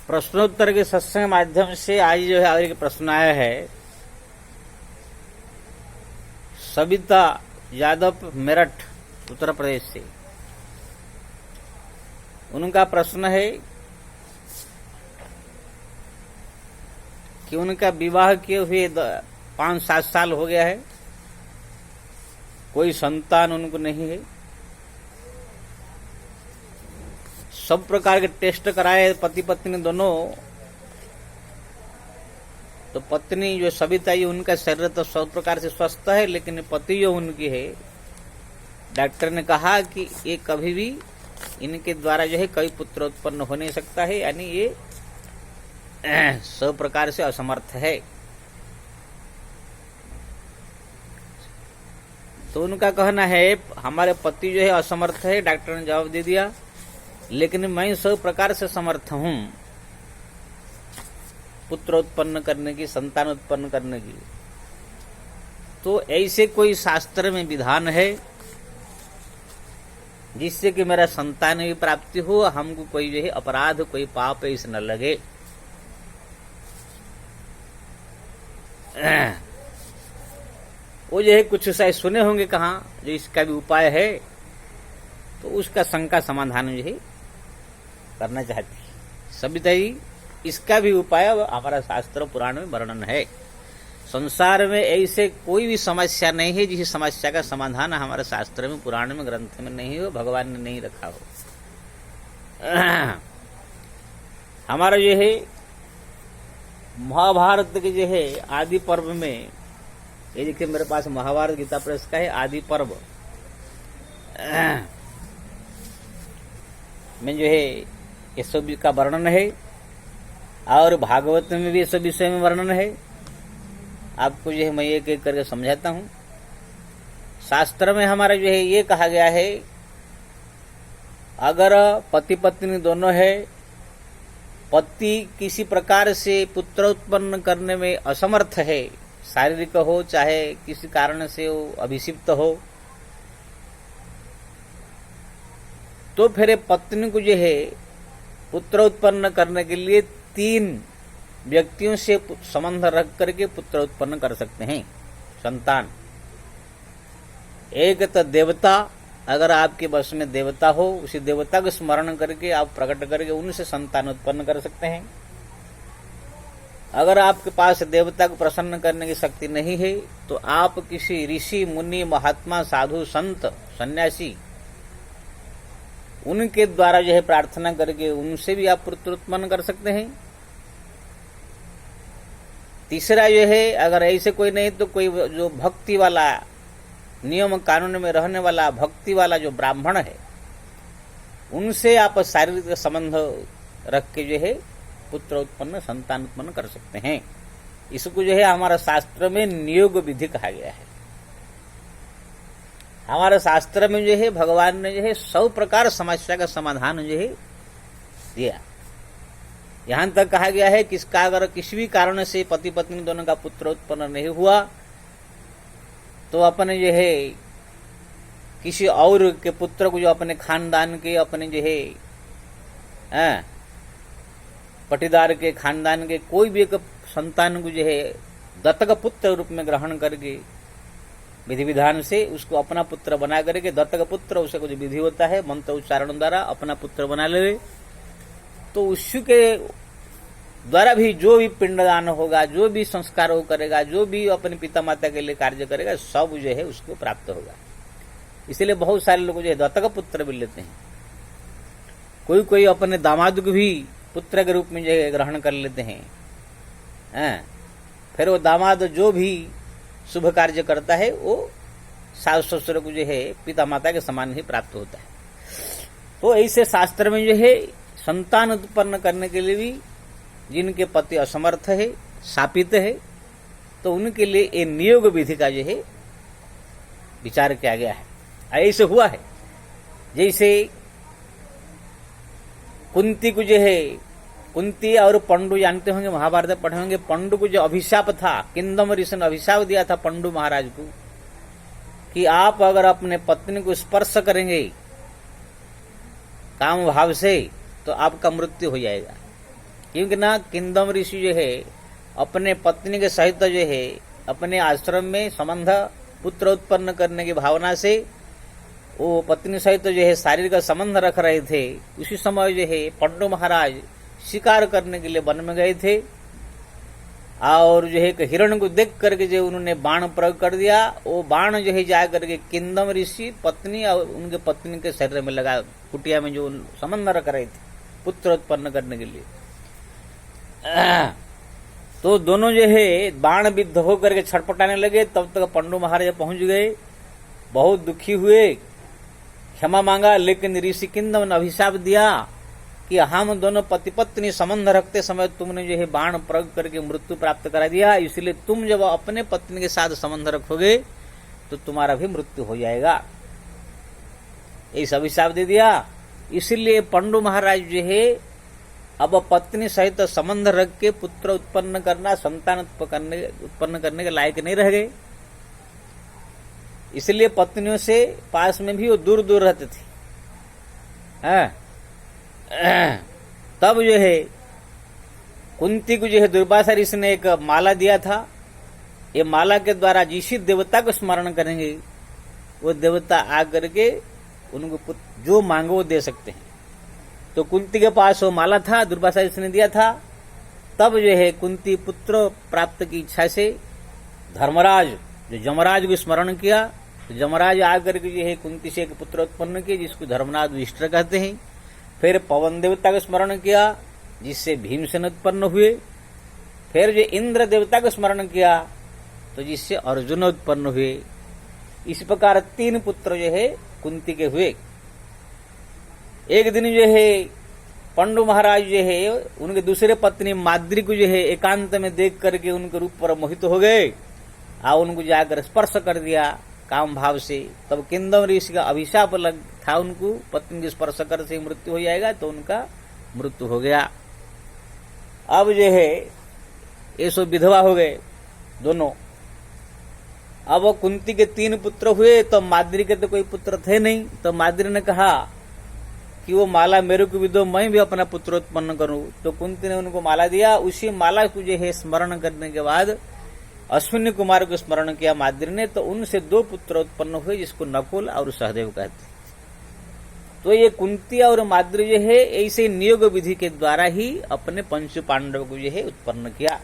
प्रश्नोत्तर के सत्संग माध्यम से आज जो है और एक प्रश्न आया है। सविता यादव मेरठ उत्तर प्रदेश से। उनका प्रश्न है कि उनका विवाह किए हुए 5-7 साल हो गया है, कोई संतान उनको नहीं है। सब प्रकार के टेस्ट कराए पति पत्नी दोनों, तो पत्नी जो सविता जी उनका शरीर तो सब प्रकार से स्वस्थ है, लेकिन पति जो उनकी है, डॉक्टर ने कहा कि ये कभी भी इनके द्वारा जो है कोई पुत्र उत्पन्न हो नहीं सकता है, यानी ये सब प्रकार से असमर्थ है। तो उनका कहना है हमारे पति जो है असमर्थ है, डॉक्टर ने जवाब दे दिया, लेकिन मैं सब प्रकार से समर्थ हूं पुत्र उत्पन्न करने की, संतान उत्पन्न करने की। तो ऐसे कोई शास्त्र में विधान है जिससे कि मेरा संतान की प्राप्ति हो, हमको कोई जो है अपराध, कोई पाप ऐसे न लगे। वो जो है कुछ शायद सुने होंगे कहाँ जो इसका भी उपाय है, तो उसका शंका समाधान जो है करना चाहती है सविता जी। इसका भी उपाय हमारा शास्त्र पुराण में वर्णन है। संसार में ऐसे कोई भी समस्या नहीं है जिस समस्या का समाधान हमारे शास्त्र में, पुराण में, ग्रंथ में नहीं हो, भगवान ने नहीं रखा हो। हमारा जो है महाभारत के जो है आदि पर्व में, ये देखिए मेरे पास महाभारत गीता प्रेस का है आदि पर्व में जो है ये सब का वर्णन है, और भागवत में भी ये सब विषय में वर्णन है। आपको जो है मैं एक एक करके समझाता हूं। शास्त्र में हमारा जो है ये कहा गया है, अगर पति पत्नी दोनों है, पति किसी प्रकार से पुत्र उत्पन्न करने में असमर्थ है, शारीरिक हो चाहे किसी कारण से वो अभिषिप्त हो, तो फिर पत्नी को जो है पुत्र उत्पन्न करने के लिए 3 व्यक्तियों से संबंध रख करके पुत्र उत्पन्न कर सकते हैं, संतान। एक तो देवता, अगर आपके वश में देवता हो, उसी देवता को स्मरण करके आप प्रकट करके उनसे संतान उत्पन्न कर सकते हैं। अगर आपके पास देवता को प्रसन्न करने की शक्ति नहीं है, तो आप किसी ऋषि, मुनि, महात्मा, साधु, संत, सन्यासी, उनके द्वारा जो है प्रार्थना करके उनसे भी आप पुत्र उत्पन्न कर सकते हैं। तीसरा जो है, अगर ऐसे कोई नहीं तो कोई जो भक्ति वाला, नियम कानून में रहने वाला भक्ति वाला जो ब्राह्मण है, उनसे आप शारीरिक संबंध रख के जो है पुत्र उत्पन्न, संतान उत्पन्न कर सकते हैं। इसको जो है हमारा शास्त्र में नियोग विधि कहा गया है। हमारे शास्त्र में जो है भगवान ने जो है 100 प्रकार समस्या का समाधान जो है दिया। यहां तक कहा गया है कि इसका अगर किसी भी कारण से पति पत्नी दोनों का पुत्र उत्पन्न नहीं हुआ, तो अपने जो है किसी और के पुत्र को, जो अपने खानदान के, अपने जो है पटीदार के खानदान के कोई भी एक संतान को जो है दत्तक पुत्र रूप में ग्रहण करके विधि विधान से उसको अपना पुत्र बना करके, दत्तक पुत्र उसे कुछ विधि होता है, मंत्र उच्चारण द्वारा अपना पुत्र बना ले, तो उसके द्वारा भी जो भी पिंडदान होगा, जो भी संस्कार वो करेगा, जो भी अपने पिता माता के लिए कार्य करेगा, सब जो है उसको प्राप्त होगा। इसलिए बहुत सारे लोग जो है दत्तक पुत्र भी लेते हैं। कोई कोई अपने दामाद को भी पुत्र के रूप में जो है ग्रहण कर लेते हैं। फिर वो दामाद जो भी शुभ कार्य करता है, वो सास ससुर को जो है पिता माता के समान ही प्राप्त होता है। तो ऐसे शास्त्र में जो है संतान उत्पन्न करने के लिए भी जिनके पति असमर्थ है, शापित है, तो उनके लिए ये नियोग विधि का जो है विचार किया गया है। ऐसे हुआ है जैसे कुंती को जो है, कुंती और पंडु जानते होंगे, महाभारत पढ़े होंगे। पंडु को जो अभिशाप था, किंदम ऋषि ने अभिशाप दिया था पंडु महाराज को कि आप अगर अपने पत्नी को स्पर्श करेंगे काम भाव से तो आपका मृत्यु हो जाएगा। क्योंकि ना किंदम ऋषि जो है अपने पत्नी के सहित जो है अपने आश्रम में संबंध पुत्र उत्पन्न करने की भावना से वो पत्नी सहित जो है शारीरिक संबंध रख रहे थे। उसी समय जो है पंडु महाराज शिकार करने के लिए वन में गए थे और जो है हिरण को देख करके जो उन्होंने बाण प्रयोग कर दिया। वो बाण जो है जा करके किंदम ऋषि पत्नी और उनके पत्नी के शरीर में लगा, कुटिया में जो संबंध रख रहे थे पुत्र उत्पन्न करने के लिए। तो दोनों जो है बाण विद्ध होकर के छटपटाने लगे। तब तक पंडु महाराज पहुंच गए, बहुत दुखी हुए, क्षमा मांगा, लेकिन ऋषि किंदम ने अभिशाप दिया कि हम दोनों पति पत्नी संबंध रखते समय तुमने जो है बाण प्रयोग करके मृत्यु प्राप्त करा दिया, इसलिए तुम जब अपने पत्नी के साथ संबंध रखोगे तो तुम्हारा भी मृत्यु हो जाएगा, ऐसा अभिशाप दे दिया। इसलिए पंडु महाराज जो है अब पत्नी सहित संबंध रख के पुत्र उत्पन्न करना, संतान उत्पन्न करने के लायक नहीं रह गए। इसलिए पत्नियों से पास में भी वो दूर दूर रहते थे। तब जो है कुंती को जो है दुर्वासा ऋषि ने एक माला दिया था। ये माला के द्वारा जिस देवता को स्मरण करेंगे वो देवता आकर के उनको जो मांगो वो दे सकते हैं। तो कुंती के पास वो माला था, दुर्वासा ऋषि ने दिया था। तब जो है कुंती पुत्र प्राप्त की इच्छा से धर्मराज जो जमराज को स्मरण किया, तो जमराज आकर के जो है कुंती से एक पुत्र उत्पन्न किया जिसको धर्मराज युधिष्ठिर कहते हैं। फिर पवन देवता को स्मरण किया जिससे भीमसेन उत्पन्न हुए। फिर जो इंद्र देवता को स्मरण किया तो जिससे अर्जुन उत्पन्न हुए। इस प्रकार 3 पुत्र जो है कुंती के हुए। एक दिन जो है पंडु महाराज जो है उनके दूसरे पत्नी माद्री को जो है एकांत में देख करके उनके रूप पर मोहित हो गए और उनको जाकर स्पर्श कर दिया काम भाव से। तब किंदम ऋषि का अभिशाप लग था उनको, पत्नी के स्पर्श कर से मृत्यु हो जाएगा, तो उनका मृत्यु हो गया। अब जो है ये सो विधवा हो गए दोनों। अब कुंती के 3 पुत्र हुए, तो माद्री के तो कोई पुत्र थे नहीं। तो माद्री ने कहा कि वो माला मेरे को भी दो, मैं भी अपना पुत्र उत्पन्न करूं। तो कुंती ने उनको माला दिया। उसी माला को जो है स्मरण करने के बाद अश्विनी कुमार को स्मरण किया माद्री ने, तो उनसे 2 पुत्र उत्पन्न हुए जिसको नकुल और सहदेव कहते। तो ये कुंती और माद्री जो है ऐसे नियोग विधि के द्वारा ही अपने पंच पांडव को जो है उत्पन्न किया।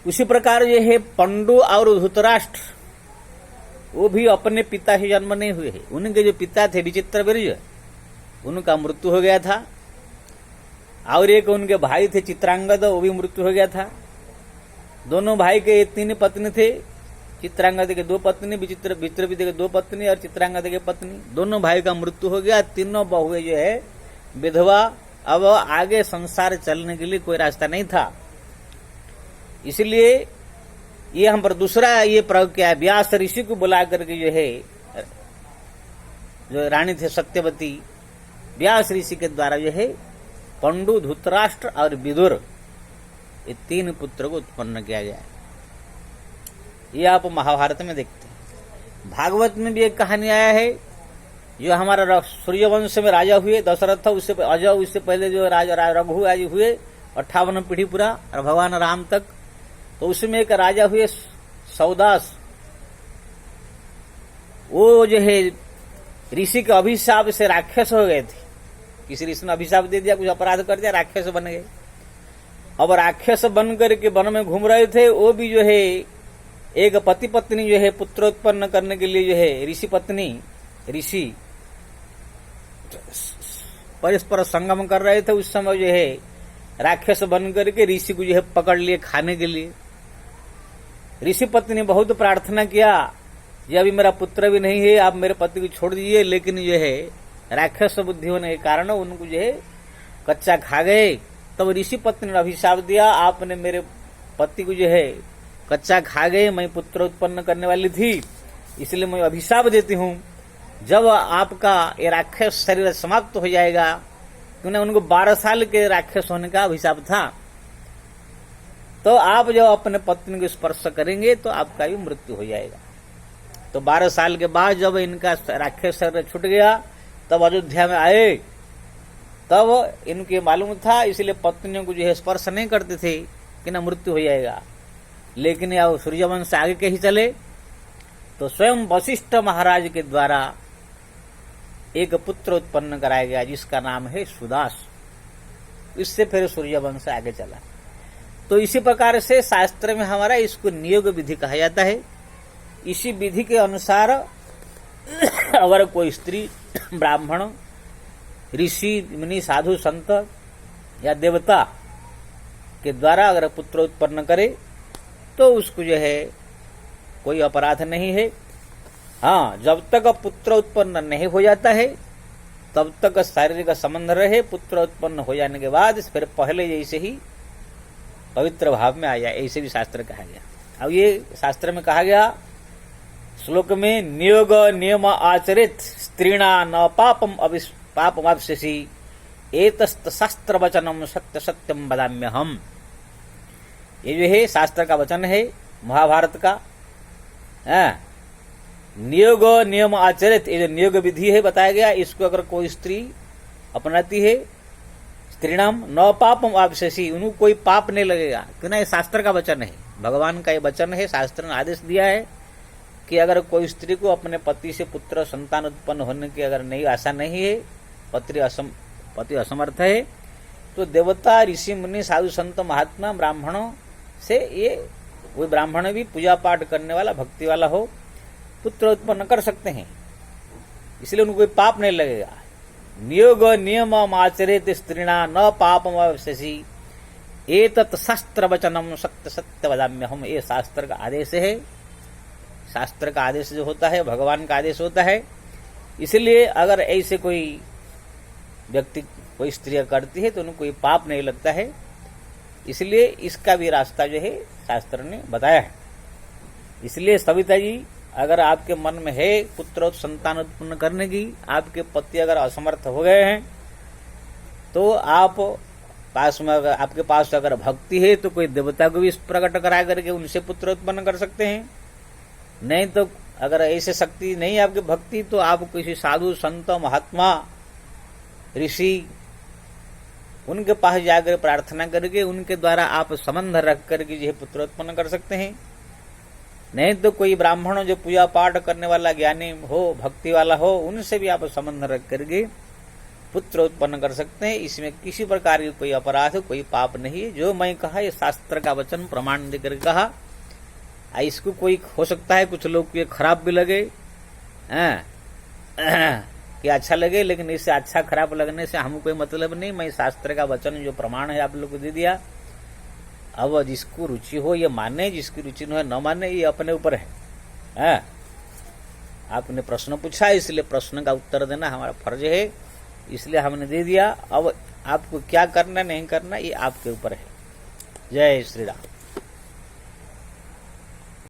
उसी प्रकार जो है पंडु और धृतराष्ट्र वो भी अपने पिता से जन्म नहीं हुए हैं। उनके जो पिता थे विचित्रवीर्य, उनका मृत्यु हो गया था। और एक उनके भाई थे चित्रांगद, वो भी मृत्यु हो गया था। दोनों भाई के 3 पत्नी थे। चित्रांगद के 2 पत्नी, विचित्रवीर्य के 2 पत्नी और चित्रांगद के पत्नी। दोनों भाई का मृत्यु हो गया। तीनों बहुएं जो है विधवा। अब आगे संसार चलने के लिए कोई रास्ता नहीं था। इसलिए ये हम पर दूसरा ये प्रयोग किया है। व्यास ऋषि को बुला करके जो है जो रानी थे सत्यवती, व्यास ऋषि के द्वारा जो है पंडु, धृतराष्ट्र और विदुर ये 3 पुत्र को उत्पन्न किया गया है। ये आप महाभारत में देखते हैं। भागवत में भी एक कहानी आया है। जो हमारा सूर्यवंश में राजा हुए दशरथ, उससे अजय, उससे पहले जो राजा रघु आदि हुए 58 पीढ़ी पूरा और भगवान राम तक। तो उसमें एक राजा हुए सौदास। वो जो है ऋषि के अभिशाप से राक्षस हो गए थे। किसी ऋषि ने अभिशाप दे दिया, कुछ अपराध कर दिया, राक्षस बन गए। अब राक्षस बन करके वन में घूम रहे थे। वो भी जो है एक पति पत्नी जो है पुत्र उत्पन्न करने के लिए जो है ऋषि परस्पर संगम कर रहे थे। उस समय जो है राक्षस बन करके ऋषि को जो है पकड़ लिए खाने के लिए। ऋषि पत्नी ने बहुत प्रार्थना किया, ये अभी मेरा पुत्र भी नहीं है, आप मेरे पति को छोड़ दीजिए। लेकिन जो है राक्षस बुद्धि होने के कारण उनको जो है कच्चा खा गए। तब ऋषि पत्नी ने अभिशाप दिया, आपने मेरे पति को जो है कच्चा खा गए, मैं पुत्र उत्पन्न करने वाली थी, इसलिए मैं अभिशाप देती हूँ। जब आपका ये राक्षस शरीर समाप्त हो जाएगा, क्योंकि उनको 12 साल के राक्षस होने का अभिशाप था, तो आप जब अपने पत्नी को स्पर्श करेंगे तो आपका भी मृत्यु हो जाएगा। तो 12 साल के बाद जब इनका राक्षस शरीर छूट गया, तब अयोध्या में आए। तब इनके मालूम था, इसलिए पत्नियों को जो है स्पर्श नहीं करते थे कि ना मृत्यु हो जाएगा। लेकिन अब सूर्यवंश से आगे के ही चले तो स्वयं वशिष्ठ महाराज के द्वारा एक पुत्र उत्पन्न कराया गया जिसका नाम है सुदास। इससे फिर सूर्यवंश आगे चला। तो इसी प्रकार से शास्त्र में हमारा इसको नियोग विधि कहा जाता है। इसी विधि के अनुसार अगर कोई स्त्री, ब्राह्मण, ऋषि, मुनि, साधु, संत या देवता के द्वारा अगर पुत्र उत्पन्न करे तो उसको जो है कोई अपराध नहीं है। हाँ, जब तक पुत्र उत्पन्न नहीं हो जाता है तब तक शारीरिक संबंध रहे। पुत्र उत्पन्न हो जाने के बाद फिर पहले जैसे ही पवित्र भाव में आ जाए, ऐसे भी शास्त्र कहा गया। अब ये शास्त्र में कहा गया श्लोक में, नियोग नियम आचरित स्त्रीणा न पापम अवशिषि एतस्त शास्त्र वचनम सत्य सत्यम वदाम्य हम। ये जो है शास्त्र का वचन है, महाभारत का। नियोग नियम आचरित, ये जो नियोग विधि है बताया गया, इसको अगर कोई स्त्री अपनाती है, स्त्रीणाम न पापम अवशिषि, उनको कोई पाप नहीं लगेगा। क्यों ना, ये शास्त्र का वचन है, भगवान का ये वचन है। शास्त्र ने आदेश दिया है कि अगर कोई स्त्री को अपने पति से पुत्र संतान उत्पन्न होने की अगर नहीं आशा नहीं है, पति असमर्थ है, तो देवता, ऋषि, मुनि, साधु, संत, महात्मा, ब्राह्मणों से ये वो ब्राह्मण भी पूजा पाठ करने वाला, भक्ति वाला हो, पुत्र उत्पन्न कर सकते हैं। इसलिए उनको कोई पाप नहीं लगेगा। नियोग नियम आचरित स्त्रीणा न पापम अवशिषि एतत् शास्त्र वचनम सत्य सत्य वदाम्य हम। ये शास्त्र का आदेश है। शास्त्र का आदेश जो होता है भगवान का आदेश होता है। इसलिए अगर ऐसे कोई व्यक्ति, कोई स्त्री करती है तो उनको कोई पाप नहीं लगता है। इसलिए इसका भी रास्ता जो है शास्त्र ने बताया है। इसलिए सविता जी, अगर आपके मन में है पुत्र संतान उत्पन्न करने की, आपके पति अगर असमर्थ हो गए हैं, तो आप पास में अगर आपके पास अगर भक्ति है तो कोई देवता को भी प्रकट करा करके उनसे पुत्र उत्पन्न कर सकते हैं। नहीं तो अगर ऐसे शक्ति नहीं आपकी भक्ति, तो आप किसी साधु, संत, महात्मा, ऋषि, उनके पास जाकर प्रार्थना करके उनके द्वारा आप संबंध रख करके जो पुत्र उत्पन्न कर सकते हैं। नहीं तो कोई ब्राह्मण जो पूजा पाठ करने वाला ज्ञानी हो, भक्ति वाला हो, उनसे भी आप संबंध रख करके पुत्र उत्पन्न कर सकते हैं। इसमें किसी प्रकार की कोई अपराध, कोई पाप नहीं है। जो मैं कहा ये शास्त्र का वचन प्रमाण देकर कहा। इसको कोई हो सकता है कुछ लोग को ये खराब भी लगे, कि अच्छा लगे, लेकिन इससे अच्छा खराब लगने से हमको कोई मतलब नहीं। मैं शास्त्र का वचन जो प्रमाण है आप लोग को दे दिया। अब जिसको रुचि हो ये माने, जिसकी रुचि न माने ये अपने ऊपर है। आपने प्रश्न पूछा, इसलिए प्रश्न का उत्तर देना हमारा फर्ज है, इसलिए हमने दे दिया। अब आपको क्या करना नहीं करना ये आपके ऊपर है। जय श्री राम।